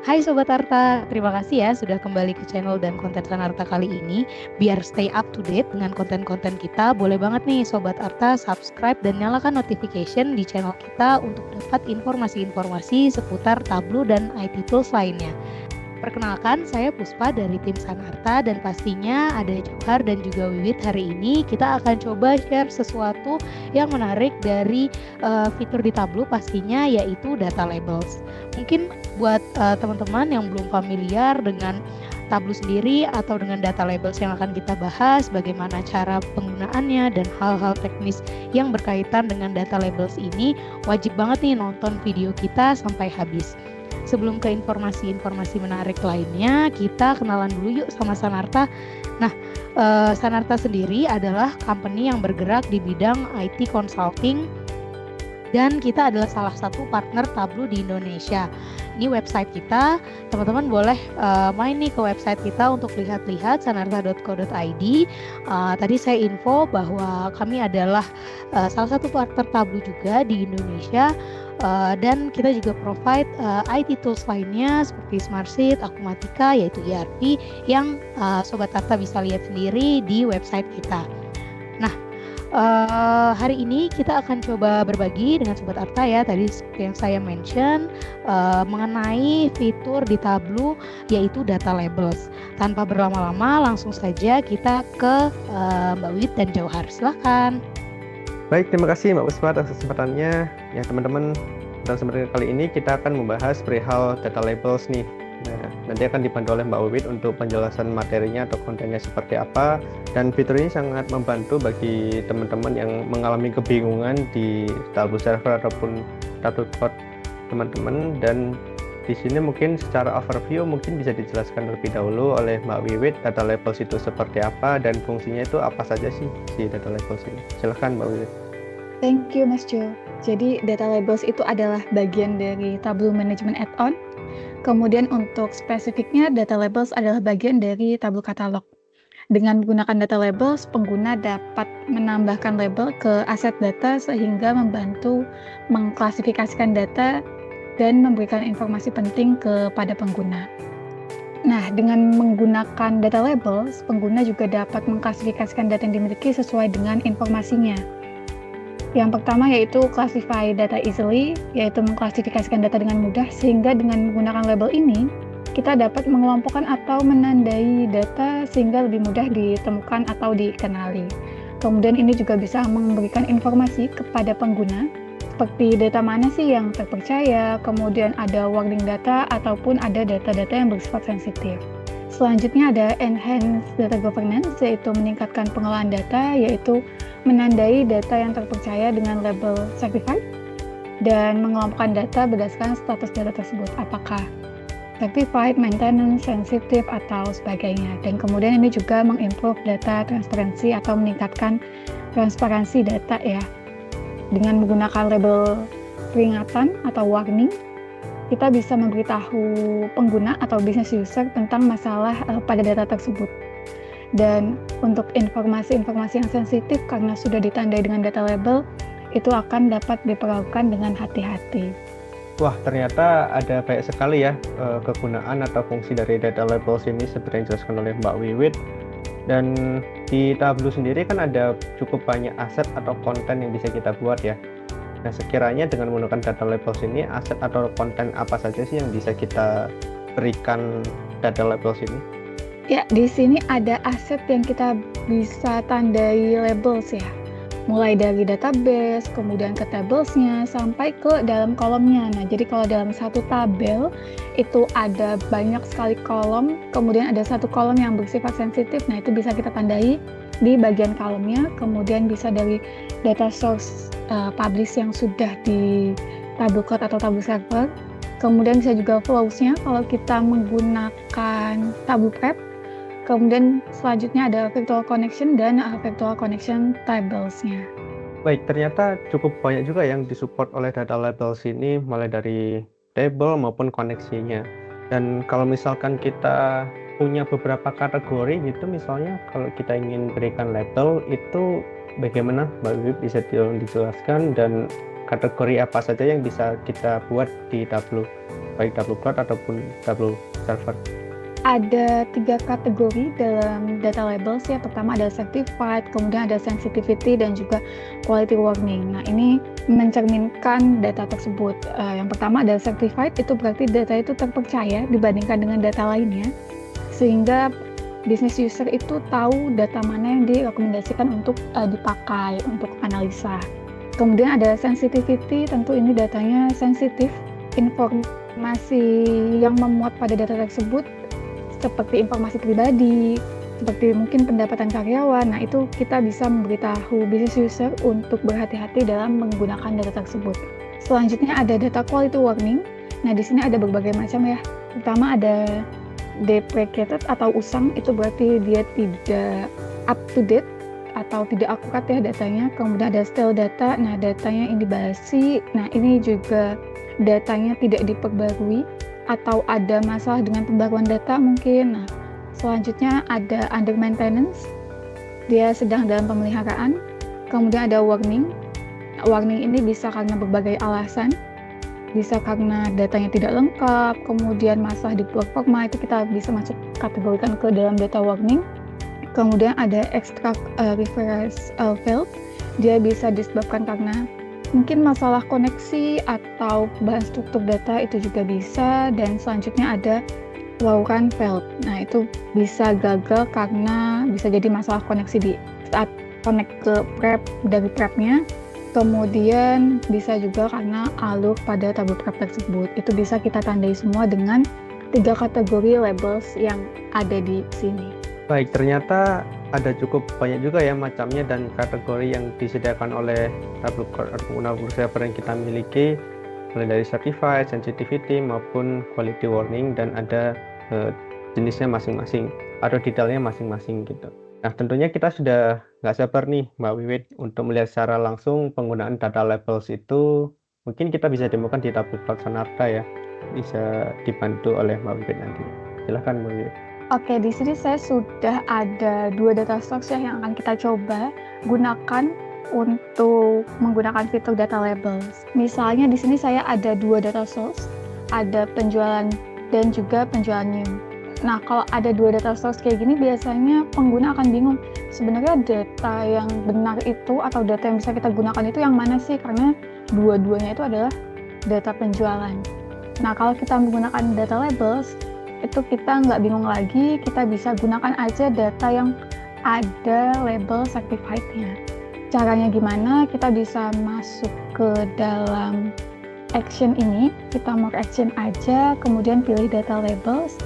Hai Sobat Arta, terima kasih ya sudah kembali ke channel dan konten Sanarta kali ini. Biar stay up to date dengan konten-konten kita, boleh banget nih Sobat Arta subscribe dan nyalakan notification di channel kita untuk dapat informasi-informasi seputar Tableau dan IT tools lainnya. Perkenalkan, saya Puspa dari tim Sanarta dan pastinya ada Johar dan juga Wiwit. Hari ini kita akan coba share sesuatu yang menarik dari fitur di Tableau pastinya, yaitu data labels. Mungkin buat teman-teman yang belum familiar dengan Tableau sendiri atau dengan data labels yang akan kita bahas, bagaimana cara penggunaannya dan hal-hal teknis yang berkaitan dengan data labels ini, wajib banget nih nonton video kita sampai habis. Sebelum ke informasi-informasi menarik lainnya, kita kenalan dulu yuk sama Sanarta. Nah, Sanarta sendiri adalah company yang bergerak di bidang IT consulting dan kita adalah salah satu partner Tableau di Indonesia. Ini website kita, teman-teman boleh main nih ke website kita untuk lihat-lihat sanarta.co.id. Tadi saya info bahwa kami adalah salah satu partner Tableau juga di Indonesia. Dan kita juga provide IT tools lainnya seperti Smartsheet, Akumatika, yaitu ERP yang Sobat Arta bisa lihat sendiri di website kita. Nah, hari ini kita akan coba berbagi dengan Sobat Arta ya, tadi seperti yang saya mention mengenai fitur di Tableau yaitu data labels. Tanpa berlama-lama, langsung saja kita ke Mbak Wit dan Johar. Silahkan. Baik, terima kasih Mbak Puspa atas kesempatannya. Ya teman-teman, dalam kesempatan kali ini kita akan membahas perihal data labels nih. Nah, nanti akan dibantu oleh Mbak Wiwit untuk penjelasan materinya atau kontennya seperti apa. Dan fitur ini sangat membantu bagi teman-teman yang mengalami kebingungan di Tableau Server ataupun Tableau Cloud teman-teman. Dan di sini mungkin secara overview mungkin bisa dijelaskan terlebih dahulu oleh Mbak Wiwit data labels itu seperti apa dan fungsinya itu apa saja sih si data labels ini. Silahkan Mbak Wiwit. Thank you Mas Jo. Jadi data labels itu adalah bagian dari Tableau Management Add-on. Kemudian untuk spesifiknya data labels adalah bagian dari Tableau Catalog. Dengan menggunakan data labels, pengguna dapat menambahkan label ke aset data sehingga membantu mengklasifikasikan data dan memberikan informasi penting kepada pengguna. Nah, dengan menggunakan data labels, pengguna juga dapat mengklasifikasikan data yang dimiliki sesuai dengan informasinya. Yang pertama yaitu classify data easily, yaitu mengklasifikasikan data dengan mudah, sehingga dengan menggunakan label ini, kita dapat mengelompokkan atau menandai data sehingga lebih mudah ditemukan atau dikenali. Kemudian ini juga bisa memberikan informasi kepada pengguna, seperti data mana sih yang terpercaya, kemudian ada warning data, ataupun ada data-data yang bersifat sensitif. Selanjutnya ada enhance data governance, yaitu meningkatkan pengelolaan data, yaitu menandai data yang terpercaya dengan label certified, dan mengelompokkan data berdasarkan status data tersebut, apakah certified, maintenance, sensitif, atau sebagainya. Dan kemudian ini juga mengimprove data transparansi atau meningkatkan transparansi data ya. Dengan menggunakan label peringatan atau warning, kita bisa memberitahu pengguna atau business user tentang masalah pada data tersebut. Dan untuk informasi-informasi yang sensitif karena sudah ditandai dengan data label, itu akan dapat diperlakukan dengan hati-hati. Wah, ternyata ada banyak sekali ya kegunaan atau fungsi dari data labels ini seperti yang dijelaskan oleh Mbak Wiwit. Dan di Tableau sendiri kan ada cukup banyak aset atau konten yang bisa kita buat ya. Nah, sekiranya dengan menggunakan data labels ini, aset atau konten apa saja sih yang bisa kita berikan data labels ini? Ya, di sini ada aset yang kita bisa tandai labels ya. Mulai dari database, kemudian ke tablesnya, sampai ke dalam kolomnya. Nah, jadi kalau dalam satu tabel, itu ada banyak sekali kolom, kemudian ada satu kolom yang bersifat sensitif, nah itu bisa kita tandai di bagian kolomnya, kemudian bisa dari data source publish yang sudah di Tableau Cloud atau Tableau Server, kemudian bisa juga flows-nya kalau kita menggunakan Tableau Prep. Kemudian selanjutnya ada virtual connection dan virtual connection tables-nya. Baik, ternyata cukup banyak juga yang disupport oleh data labels ini, mulai dari table maupun koneksinya. Dan kalau misalkan kita punya beberapa kategori gitu, misalnya kalau kita ingin berikan label, itu bagaimana Mbak Wiwit bisa dijelaskan dan kategori apa saja yang bisa kita buat di Tableau? baik Tableau Cloud ataupun Tableau Server? Ada 3 kategori dalam data labels ya. Pertama ada certified, kemudian ada sensitivity, dan juga quality warning. Nah, ini mencerminkan data tersebut. Yang pertama ada certified, itu berarti data itu terpercaya dibandingkan dengan data lainnya, sehingga business user itu tahu data mana yang direkomendasikan untuk dipakai untuk analisa. Kemudian ada sensitivity, tentu ini datanya sensitif. Informasi yang memuat pada data tersebut seperti informasi pribadi, seperti mungkin pendapatan karyawan. Nah, itu kita bisa memberitahu business user untuk berhati-hati dalam menggunakan data tersebut. Selanjutnya ada data quality warning. Nah, di sini ada berbagai macam ya. Pertama ada deprecated atau usang, itu berarti dia tidak up to date atau tidak akurat ya datanya. Kemudian ada stale data, nah datanya ini basi. Nah, ini juga datanya tidak diperbarui atau ada masalah dengan pembaruan data mungkin. Nah, selanjutnya ada under maintenance, dia sedang dalam pemeliharaan. Kemudian ada warning. Nah, warning ini bisa karena berbagai alasan, bisa karena datanya tidak lengkap, kemudian masalah di performa, itu kita bisa masuk kategorikan ke dalam data warning. Kemudian ada extract reference failed, dia bisa disebabkan karena mungkin masalah koneksi atau bahan struktur data, itu juga bisa. Dan selanjutnya ada raw run failed. Nah, itu bisa gagal karena bisa jadi masalah koneksi di saat connect ke prep dari prepnya. Kemudian bisa juga karena alur pada tabel prep tersebut. Itu bisa kita tandai semua dengan 3 kategori labels yang ada di sini. Baik, ternyata ada cukup banyak juga ya macamnya dan kategori yang disediakan oleh Tableau Cloud ataupun Tableau Server yang kita miliki, mulai dari certified, sensitivity maupun quality warning, dan ada jenisnya masing-masing atau detailnya masing-masing gitu. Nah, tentunya kita sudah nggak sabar nih Mbak Wiwit untuk melihat secara langsung penggunaan data labels itu. Mungkin kita bisa demokan di Tableau Cloud Sanarta ya, bisa dibantu oleh Mbak Wiwit nanti. Silahkan Mbak Wiwit. Oke, di sini saya sudah ada 2 data source ya yang akan kita coba gunakan untuk menggunakan fitur data labels. Misalnya di sini saya ada 2 data source, ada penjualan dan juga penjualan new. Nah, kalau ada 2 data source kayak gini, biasanya pengguna akan bingung, sebenarnya data yang benar itu atau data yang bisa kita gunakan itu yang mana sih, karena dua-duanya itu adalah data penjualan. Nah, kalau kita menggunakan data labels, itu kita nggak bingung lagi, kita bisa gunakan aja data yang ada label certified-nya. Caranya gimana? Kita bisa masuk ke dalam action ini, kita mau action aja, kemudian pilih data labels,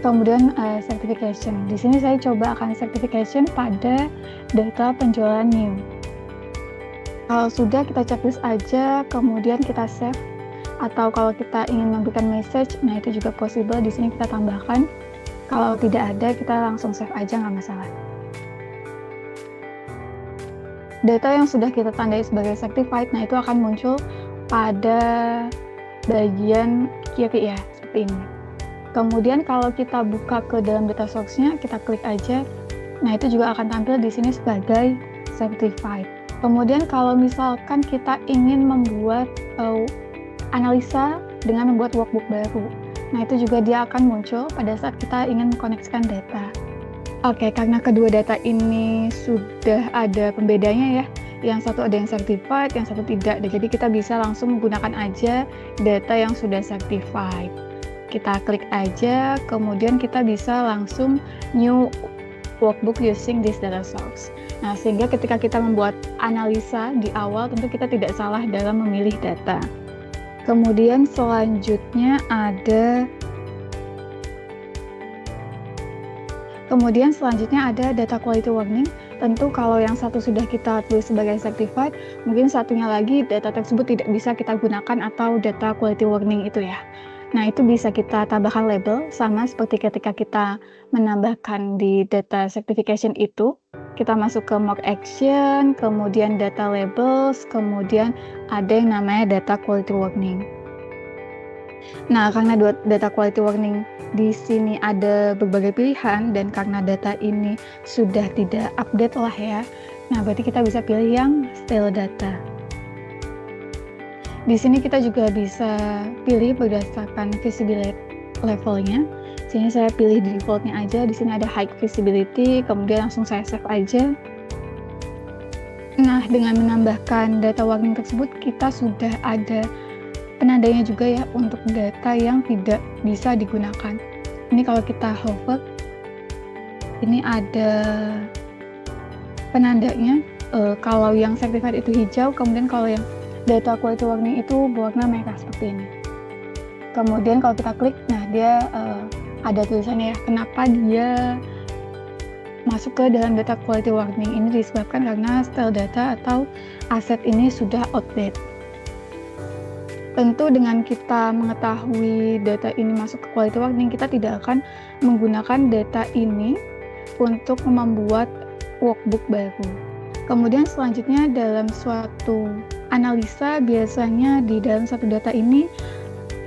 kemudian certification. Di sini saya coba akan certification pada data penjualan new. Kalau sudah, kita checklist aja, kemudian kita save. Atau kalau kita ingin memberikan message, nah itu juga possible, di sini kita tambahkan. Kalau tidak ada, kita langsung save aja, nggak masalah. Data yang sudah kita tandai sebagai certified, nah itu akan muncul pada bagian kiri ya, seperti ini. Kemudian kalau kita buka ke dalam data source-nya, kita klik aja, nah itu juga akan tampil di sini sebagai certified. Kemudian kalau misalkan kita ingin membuat analisa dengan membuat workbook baru. Nah, itu juga dia akan muncul pada saat kita ingin mengkoneksikan data. Oke, karena kedua data ini sudah ada pembedanya ya. Yang satu ada yang certified, yang satu tidak. Jadi kita bisa langsung menggunakan aja data yang sudah certified. Kita klik aja, kemudian kita bisa langsung new workbook using this data source. Nah, sehingga ketika kita membuat analisa di awal, tentu kita tidak salah dalam memilih data. Kemudian selanjutnya ada data quality warning. Tentu kalau yang satu sudah kita tulis sebagai certified, mungkin satunya lagi data tersebut tidak bisa kita gunakan atau data quality warning itu ya. Nah, itu bisa kita tambahkan label, sama seperti ketika kita menambahkan di data certification itu. Kita masuk ke more action, kemudian data labels, kemudian ada yang namanya data quality warning. Nah, karena data quality warning di sini ada berbagai pilihan, dan karena data ini sudah tidak update lah ya, nah berarti kita bisa pilih yang stale data. Di sini kita juga bisa pilih berdasarkan visibility levelnya. Sini saya pilih defaultnya aja. Di sini ada high visibility, kemudian langsung saya save aja. Nah, dengan menambahkan data warning tersebut, kita sudah ada penandanya juga ya untuk data yang tidak bisa digunakan. Ini kalau kita hover, ini ada penandanya. Kalau yang certified itu hijau, kemudian kalau yang data quality warning itu berwarna merah seperti ini. Kemudian kalau kita klik, nah dia ada tulisannya ya, kenapa dia masuk ke dalam data quality warning. Ini disebabkan karena style data atau aset ini sudah outdated. Tentu dengan kita mengetahui data ini masuk ke quality warning, kita tidak akan menggunakan data ini untuk membuat workbook baru. Kemudian selanjutnya dalam suatu analisa, biasanya di dalam satu data ini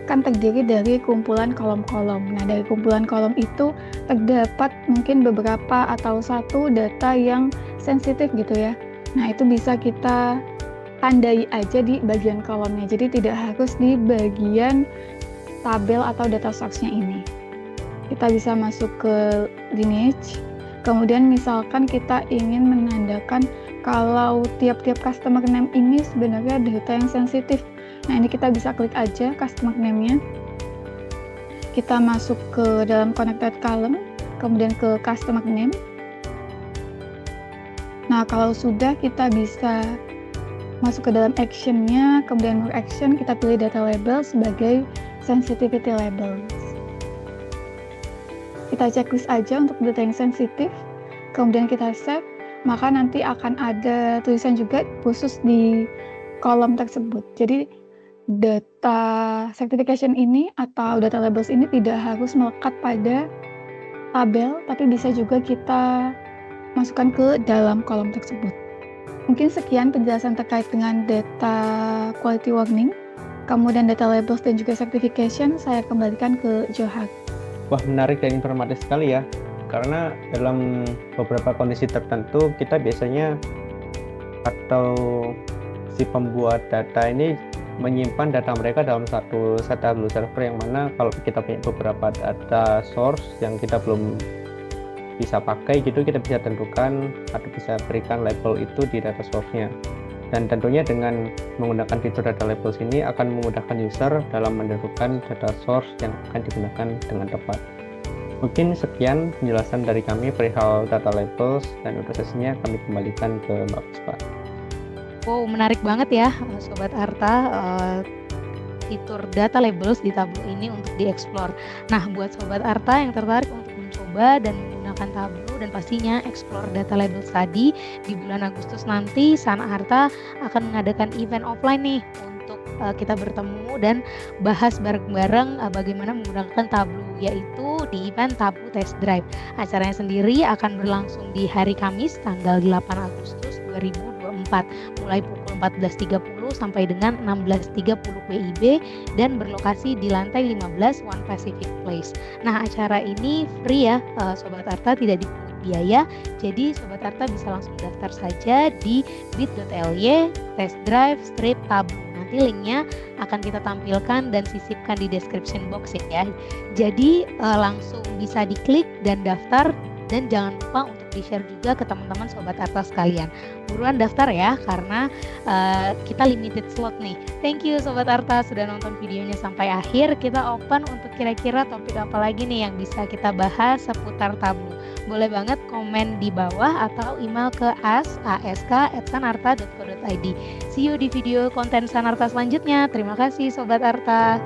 kan terdiri dari kumpulan kolom-kolom. Nah, dari kumpulan kolom itu terdapat mungkin beberapa atau satu data yang sensitif gitu ya. Nah, itu bisa kita tandai aja di bagian kolomnya. Jadi tidak harus di bagian tabel atau data source-nya ini. Kita bisa masuk ke lineage. Kemudian misalkan kita ingin menandakan kalau tiap-tiap customer name ini sebenarnya data yang sensitif. Nah, ini kita bisa klik aja customer name-nya. Kita masuk ke dalam connected column, kemudian ke customer name. Nah, kalau sudah, kita bisa masuk ke dalam action-nya, kemudian more action, kita pilih data label sebagai sensitivity labels. Kita checklist aja untuk data yang sensitif, kemudian kita save, maka nanti akan ada tulisan juga khusus di kolom tersebut. Jadi data certification ini atau data labels ini tidak harus melekat pada tabel, tapi bisa juga kita masukkan ke dalam kolom tersebut. Mungkin sekian penjelasan terkait dengan data quality warning, kemudian data labels dan juga certification. Saya kembalikan ke Johar. Wah, menarik dan informatif sekali ya. Karena dalam beberapa kondisi tertentu kita biasanya atau si pembuat data ini menyimpan data mereka dalam satu tableau server, yang mana kalau kita punya beberapa data source yang kita belum bisa pakai gitu, kita bisa tentukan atau bisa berikan label itu di data source-nya. Dan tentunya dengan menggunakan fitur data labels ini akan memudahkan user dalam menentukan data source yang akan digunakan dengan tepat. Mungkin sekian penjelasan dari kami perihal data labels, dan untuk sesinya kami kembalikan ke Mbak Puspa. Wow, menarik banget ya Sobat Arta, fitur data labels di Tableau ini untuk dieksplor. Nah, buat Sobat Arta yang tertarik untuk mencoba dan menggunakan Tableau dan pastinya explore data labels tadi, di bulan Agustus nanti Sana Arta akan mengadakan event offline nih untuk kita bertemu dan bahas bareng-bareng bagaimana menggunakan Tableau, yaitu di event Tableau Test Drive. Acaranya sendiri akan berlangsung di hari Kamis tanggal 8 Agustus 2024 mulai pukul 14.30 sampai dengan 16.30 WIB dan berlokasi di lantai 15 One Pacific Place. Nah, acara ini free ya Sobat Arta, tidak dipungut biaya. Jadi Sobat Arta bisa langsung daftar saja di bit.ly test drive strip Tableau. Nanti linknya akan kita tampilkan dan sisipkan di description box ya. Jadi langsung bisa diklik dan daftar, dan jangan lupa untuk di-share juga ke teman-teman Sobat Arta sekalian. Buruan daftar ya, karena kita limited slot nih. Thank you Sobat Arta sudah nonton videonya sampai akhir. Kita open untuk kira-kira topik apa lagi nih yang bisa kita bahas seputar Tableau. Boleh banget komen di bawah atau email ke ask@sanarta.co.id. See you di video konten Sanarta selanjutnya. Terima kasih Sobat Arta.